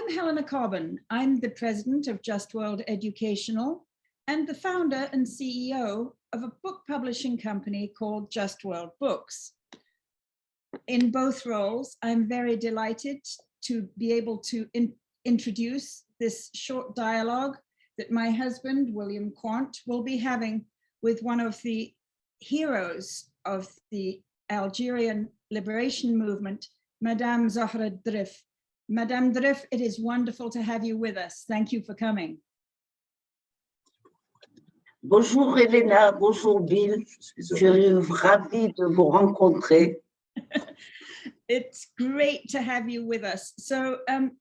I'm Helena Cobban. I'm the president of Just World Educational and the founder and CEO of a book publishing company called Just World Books. In both roles, I'm very delighted to be able to introduce this short dialogue that my husband, William Quandt, will be having with one of the heroes of the Algerian liberation movement, Madame Zahra Drif. Madame Drif, it is wonderful to have you with us. Thank you for coming. Bonjour Elena, bonjour Bill. Je suis ravie de vous rencontrer. It's great to have you with us. So on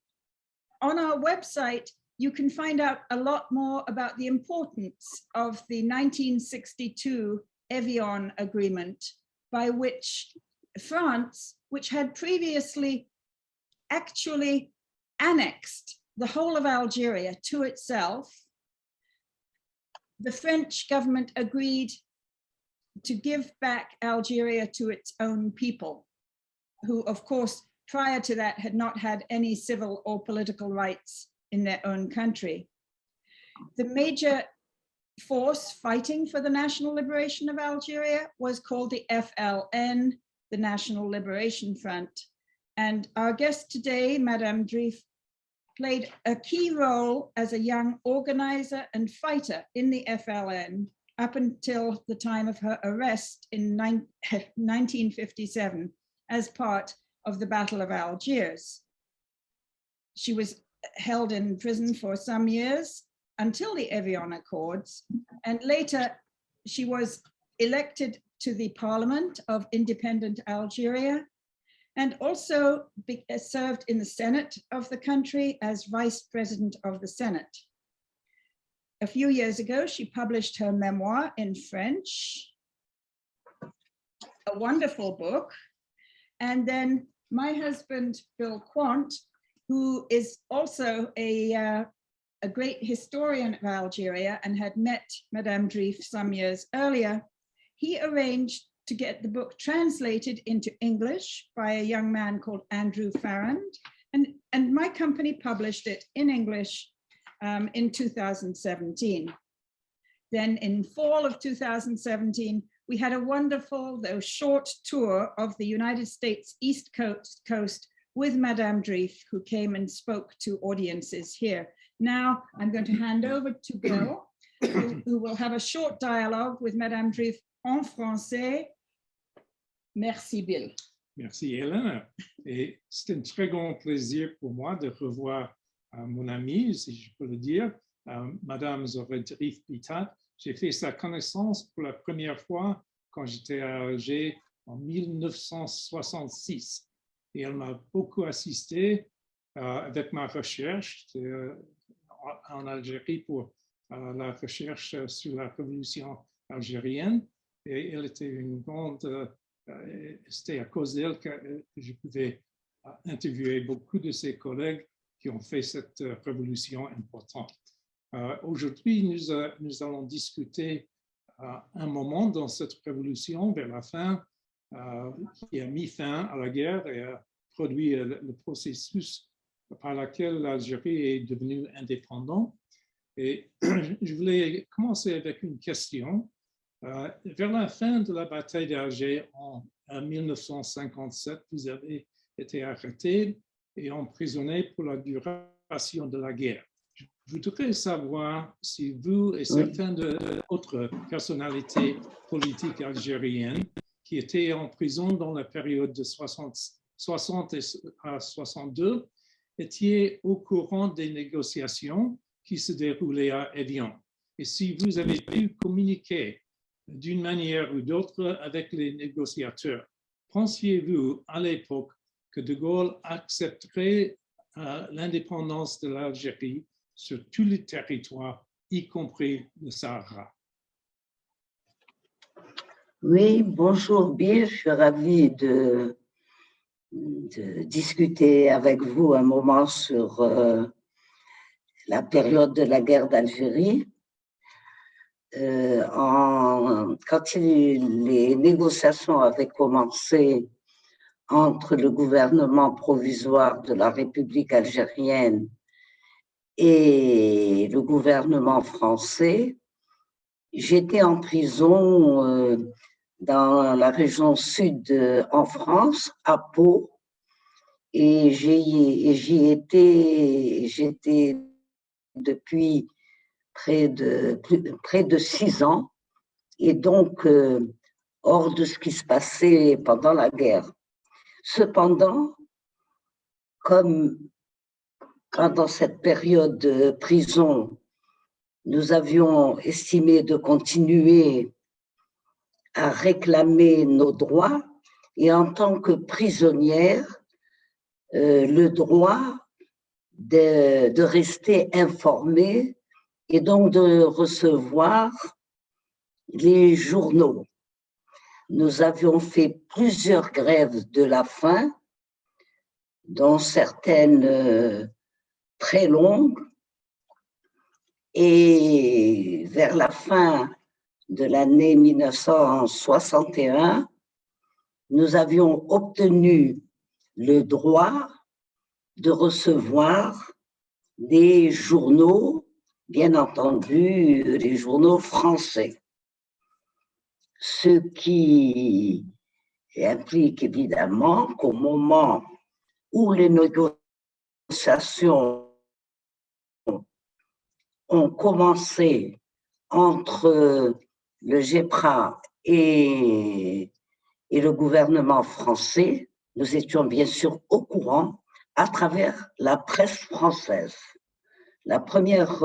our website, you can find out a lot more about the importance of the 1962 Evian Agreement, by which France, which had previously actually annexed the whole of Algeria to itself, the French government agreed to give back Algeria to its own people, who of course prior to that had not had any civil or political rights in their own country. The major force fighting for the national liberation of Algeria was called the FLN, the National Liberation Front. And our guest today, Madame Drif, played a key role as a young organizer and fighter in the FLN up until the time of her arrest in 1957 as part of the Battle of Algiers. She was held in prison for some years until the Evian Accords, and later she was elected to the Parliament of Independent Algeria, and also served in the Senate of the country as Vice President of the Senate. A few years ago, she published her memoir in French, a wonderful book. And then my husband, Bill Quandt, who is also a great historian of Algeria and had met Madame Drif some years earlier, he arranged to get the book translated into English by a young man called Andrew Farrand. And my company published it in English in 2017. Then in fall of 2017, we had a wonderful, though short, tour of the United States East Coast with Madame Drif, who came and spoke to audiences here. Now I'm going to hand over to Bill, who will have a short dialogue with Madame Drif en français. Merci, Bill. Merci, Hélène. Et c'est un très grand plaisir pour moi de revoir mon amie, si je peux le dire, Madame Zahra Drif Bitat. J'ai fait sa connaissance pour la première fois quand j'étais à Alger en 1966. Et elle m'a beaucoup assisté avec ma recherche en Algérie pour la recherche sur la révolution algérienne. Et elle était une grande... C'était à cause d'elle que je pouvais interviewer beaucoup de ses collègues qui ont fait cette révolution importante. Aujourd'hui, nous allons discuter un moment dans cette révolution vers la fin qui a mis fin à la guerre et a produit le processus par lequel l'Algérie est devenue indépendante. Et je voulais commencer avec une question. Vers la fin de la bataille d'Alger en 1957, vous avez été arrêté et emprisonné pour la duration de la guerre. Je voudrais savoir si vous et certaines d'autres personnalités politiques algériennes qui étaient en prison dans la période de 60 à 62 étiez au courant des négociations qui se déroulaient à Evian. Et si vous avez pu communiquer d'une manière ou d'autre avec les négociateurs. Pensiez-vous à l'époque que De Gaulle accepterait l'indépendance de l'Algérie sur tous les territoires, y compris le Sahara? Oui, bonjour Bill, je suis ravie de discuter avec vous un moment sur la période de la guerre d'Algérie. Quand les négociations avaient commencé entre le gouvernement provisoire de la République algérienne et le gouvernement français. J'étais en prison dans la région sud en France, à Pau, et j'y j'étais depuis près de 6 ans, et donc hors de ce qui se passait pendant la guerre. Cependant, comme pendant cette période de prison, nous avions estimé de continuer à réclamer nos droits, et en tant que prisonnière, le droit de rester informée et donc de recevoir les journaux. Nous avions fait plusieurs grèves de la faim, dont certaines très longues, et vers la fin de l'année 1961, nous avions obtenu le droit de recevoir des journaux, bien entendu les journaux français, ce qui implique évidemment qu'au moment où les négociations ont commencé entre le GEPRA et le gouvernement français, nous étions bien sûr au courant à travers la presse française. La première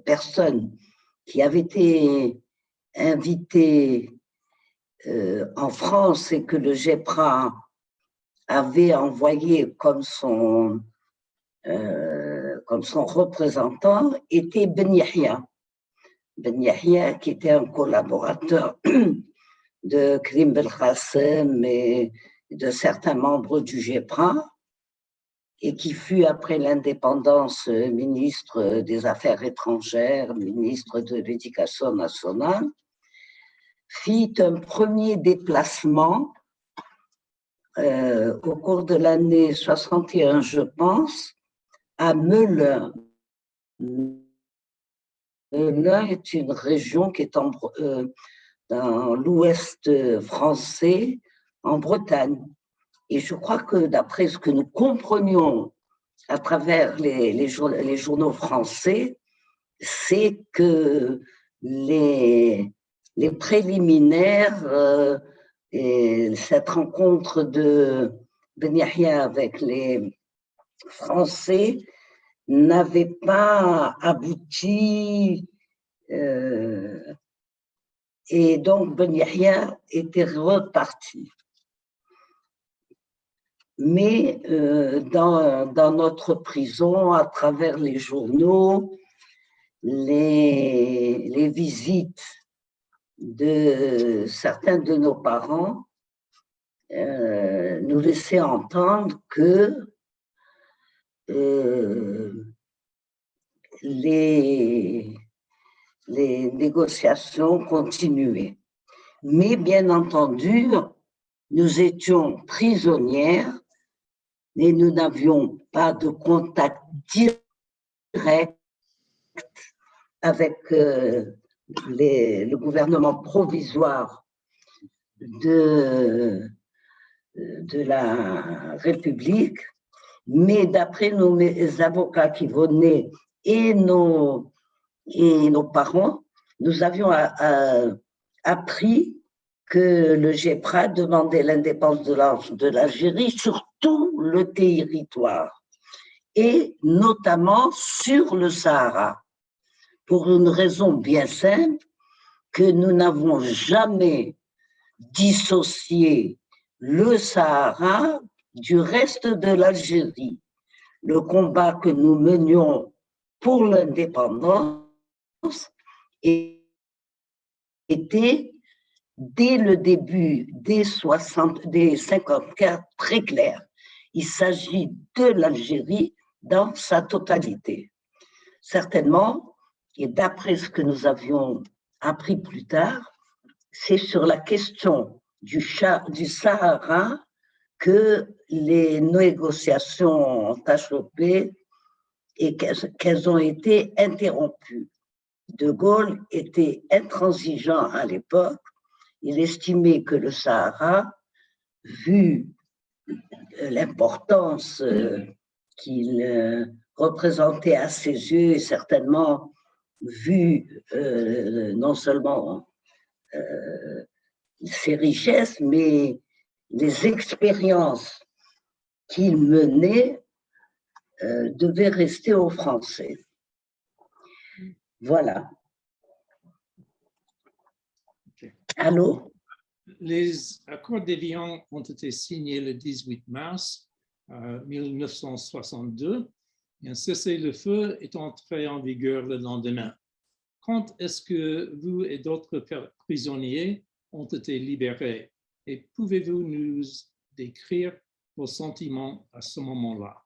personne qui avait été invitée en France et que le GEPRA avait envoyé comme son représentant était Ben Yahya. Ben Yahya, qui était un collaborateur de Karim Belkacem et de certains membres du GEPRA, et qui fut, après l'indépendance, ministre des Affaires étrangères, ministre de l'Éducation nationale, fit un premier déplacement au cours de l'année 61, je pense, à Melun. Melun est une région qui est dans l'ouest français, en Bretagne. Et je crois que d'après ce que nous comprenions à travers les journaux français, c'est que les préliminaires et cette rencontre de Ben Yahya avec les Français n'avait pas abouti, et donc Ben Yahya était reparti. Mais dans notre prison, à travers les journaux, les visites de certains de nos parents nous laissaient entendre que les négociations continuaient. Mais bien entendu, nous étions prisonnières et nous n'avions pas de contact direct avec le gouvernement provisoire de la République, mais d'après nos avocats qui venaient et nos parents, nous avions appris que le GEPRA demandait l'indépendance de l'Algérie sur tout le territoire, et notamment sur le Sahara, pour une raison bien simple, que nous n'avons jamais dissocié le Sahara du reste de l'Algérie. Le combat que nous menions pour l'indépendance était, dès le début des 54, très clair. Il s'agit de l'Algérie dans sa totalité. Certainement, et d'après ce que nous avions appris plus tard, c'est sur la question du Sahara que les négociations ont achoppé et qu'elles ont été interrompues. De Gaulle était intransigeant à l'époque. Il estimait que le Sahara, vu l'importance qu'il représentait à ses yeux, et certainement vu non seulement ses richesses, mais les expériences qu'il menait devaient rester aux Français. Voilà. Okay. Allô? Les accords d'Évian ont été signés le 18 mars 1962 et un cessez-le-feu est entré en vigueur le lendemain. Quand est-ce que vous et d'autres prisonniers ont été libérés? Et pouvez-vous nous décrire vos sentiments à ce moment-là?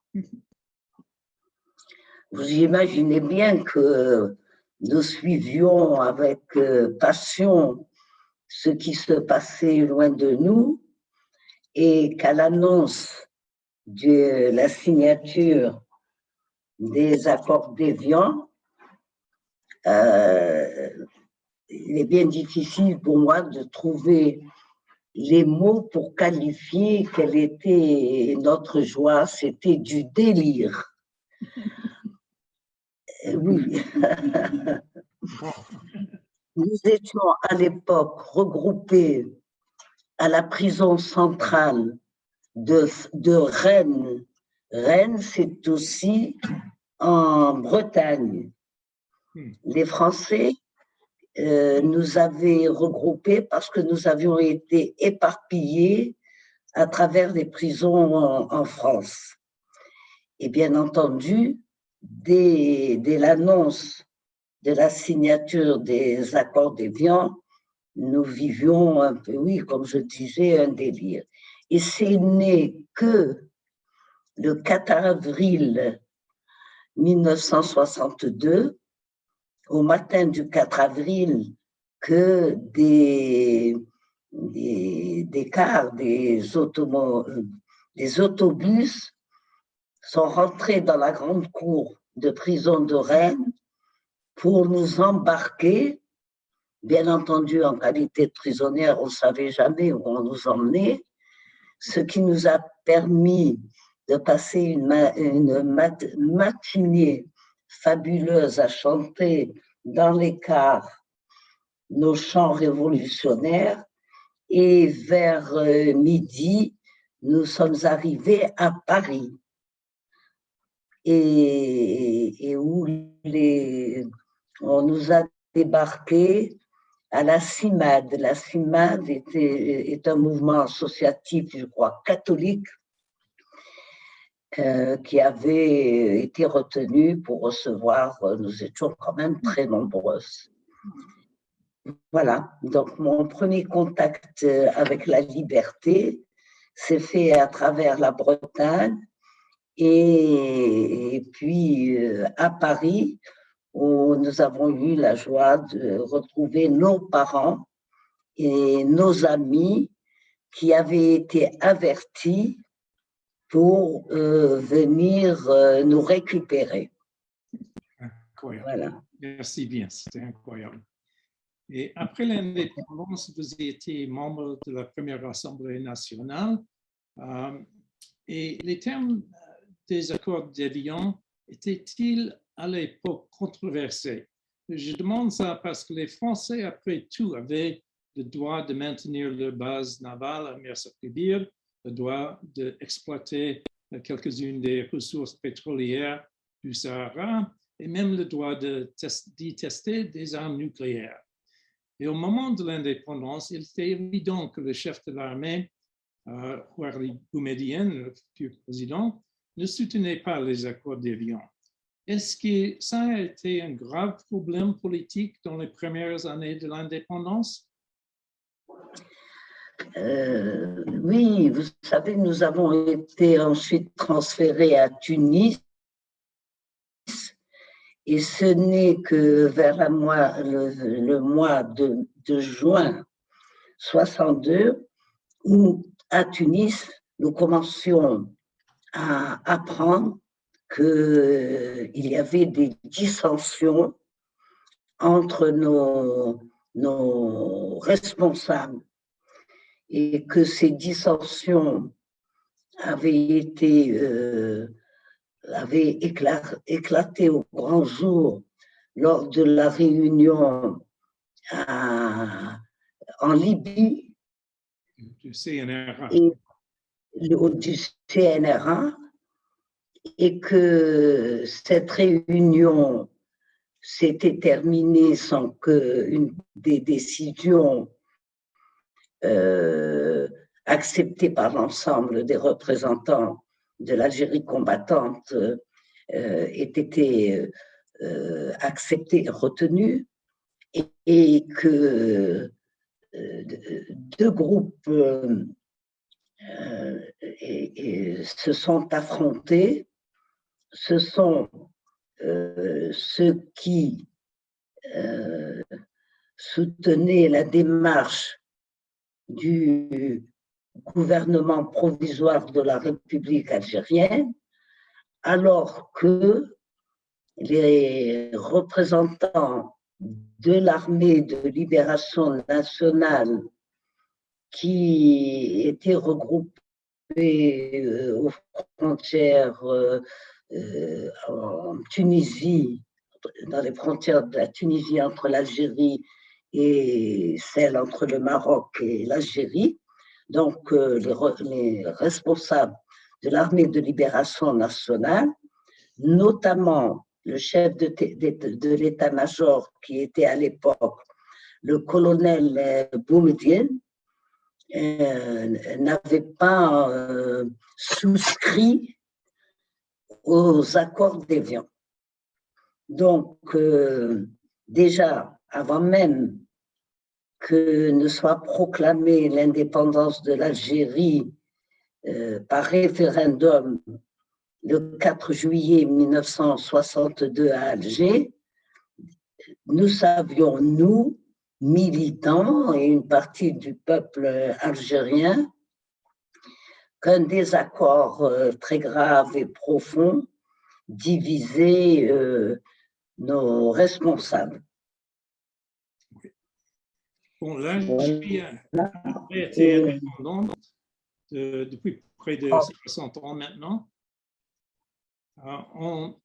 Vous imaginez bien que nous suivions avec passion ce qui se passait loin de nous et qu'à l'annonce de la signature des accords d'Évian, il est bien difficile pour moi de trouver les mots pour qualifier quelle était notre joie. C'était du délire. Oui. Nous étions à l'époque regroupés à la prison centrale de Rennes. Rennes, c'est aussi en Bretagne. Les Français nous avaient regroupés parce que nous avions été éparpillés à travers les prisons en France. Et bien entendu, dès l'annonce de la signature des accords d'Évian, nous vivions un peu, oui, comme je disais, un délire. Et c'est né que le 4 avril 1962, au matin du 4 avril, que des cars, des autobus sont rentrés dans la grande cour de prison de Rennes pour nous embarquer. Bien entendu, en qualité de prisonnière, on ne savait jamais où on nous emmenait, ce qui nous a permis de passer une matinée fabuleuse à chanter dans les cars nos chants révolutionnaires. Et vers midi, nous sommes arrivés à Paris. Et où on nous a débarqués à la CIMAD. La CIMAD est un mouvement associatif, je crois, catholique, qui avait été retenu pour recevoir, nous étions quand même très nombreuses. Voilà, donc mon premier contact avec la liberté s'est fait à travers la Bretagne et puis à Paris, où nous avons eu la joie de retrouver nos parents et nos amis qui avaient été avertis pour venir nous récupérer. Incroyable. Voilà. Merci bien, c'était incroyable. Et après l'indépendance, vous étiez membre de la première Assemblée nationale et les termes des accords d'Évian étaient-ils à l'époque controversés? Je demande ça parce que les Français, après tout, avaient le droit de maintenir leur base navale à Mers-Kébir, le droit d'exploiter quelques-unes des ressources pétrolières du Sahara et même le droit d'y tester des armes nucléaires. Et au moment de l'indépendance, il était évident que le chef de l'armée, Houari Boumedienne, le futur président, ne soutenait pas les accords d'Évian. Est-ce que ça a été un grave problème politique dans les premières années de l'indépendance? Oui, vous savez, nous avons été ensuite transférés à Tunis et ce n'est que vers le mois de juin 62 où à Tunis, nous commencions à apprendre qu'il y avait des dissensions entre nos responsables et que ces dissensions avaient éclaté au grand jour lors de la réunion en Libye du CNRA. Du CNRA, et que cette réunion s'était terminée sans qu'une des décisions acceptées par l'ensemble des représentants de l'Algérie combattante ait été acceptée, retenue, et que deux groupes se sont affrontés. Ce sont ceux qui soutenaient la démarche du gouvernement provisoire de la République algérienne, alors que les représentants de l'armée de libération nationale qui étaient regroupés aux frontières en Tunisie, dans les frontières de la Tunisie entre l'Algérie et celle entre le Maroc et l'Algérie. Donc, les responsables de l'armée de libération nationale, notamment le chef de l'état-major qui était à l'époque le colonel Boumediene, n'avait pas souscrit aux accords d'Évian. Donc, déjà, avant même que ne soit proclamée l'indépendance de l'Algérie par référendum le 4 juillet 1962 à Alger, nous savions, nous, militants et une partie du peuple algérien, qu'un désaccord très grave et profond divisait nos responsables. Bon, l'Algérie a été indépendante depuis près de 60 ans maintenant. En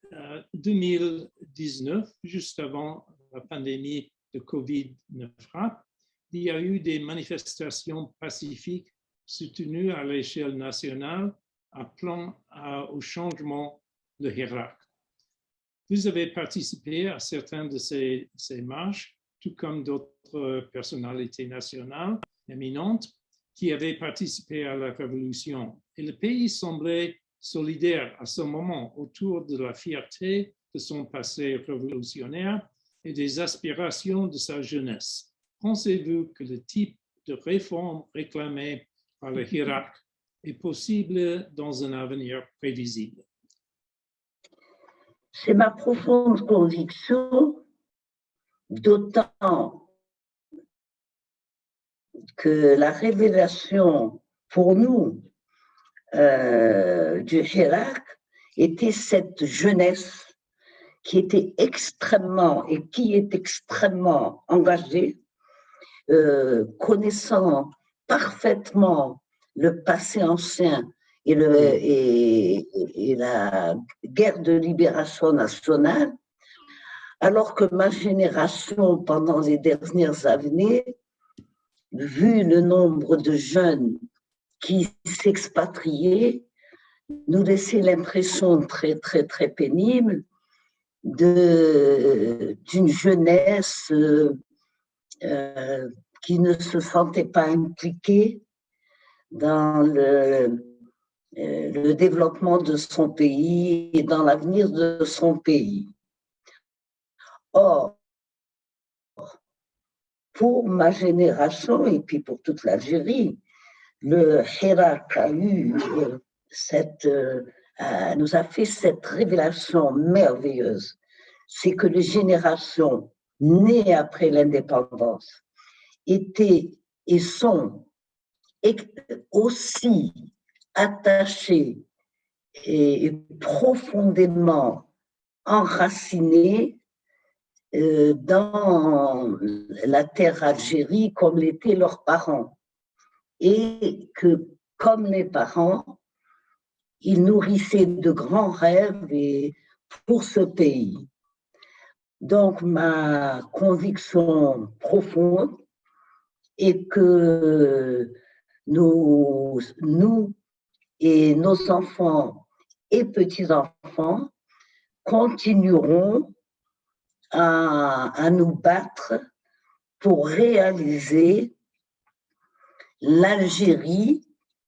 2019, juste avant la pandémie de Covid ne frappe, il y a eu des manifestations pacifiques soutenues à l'échelle nationale appelant au changement de Hirak. Vous avez participé à certaines de ces marches, tout comme d'autres personnalités nationales éminentes qui avaient participé à la révolution. Et le pays semblait solidaire à ce moment autour de la fierté de son passé révolutionnaire et des aspirations de sa jeunesse. Pensez-vous que le type de réforme réclamé par le Hirak est possible dans un avenir prévisible? C'est ma profonde conviction, d'autant que la révélation pour nous du Hirak était cette jeunesse qui était extrêmement et qui est extrêmement engagée, connaissant parfaitement le passé ancien et la guerre de libération nationale, alors que ma génération, pendant les dernières années, vu le nombre de jeunes qui s'expatriaient, nous laissait l'impression très, très, très pénible d'une jeunesse qui ne se sentait pas impliquée dans le développement de son pays et dans l'avenir de son pays. Or, pour ma génération et puis pour toute l'Algérie, le Hirak nous a fait cette révélation merveilleuse. C'est que les générations nées après l'indépendance étaient et sont aussi attachés et profondément enracinés dans la terre Algérie comme l'étaient leurs parents. Et que, comme les parents, ils nourrissaient de grands rêves pour ce pays. Donc, ma conviction profonde est que nous et nos enfants et petits-enfants continueront à nous battre pour réaliser l'Algérie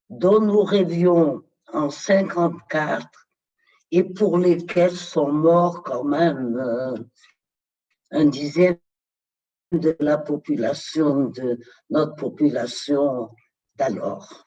dont nous rêvions en 1954 et pour lesquels sont morts quand même un dixième de la population, de notre population d'alors.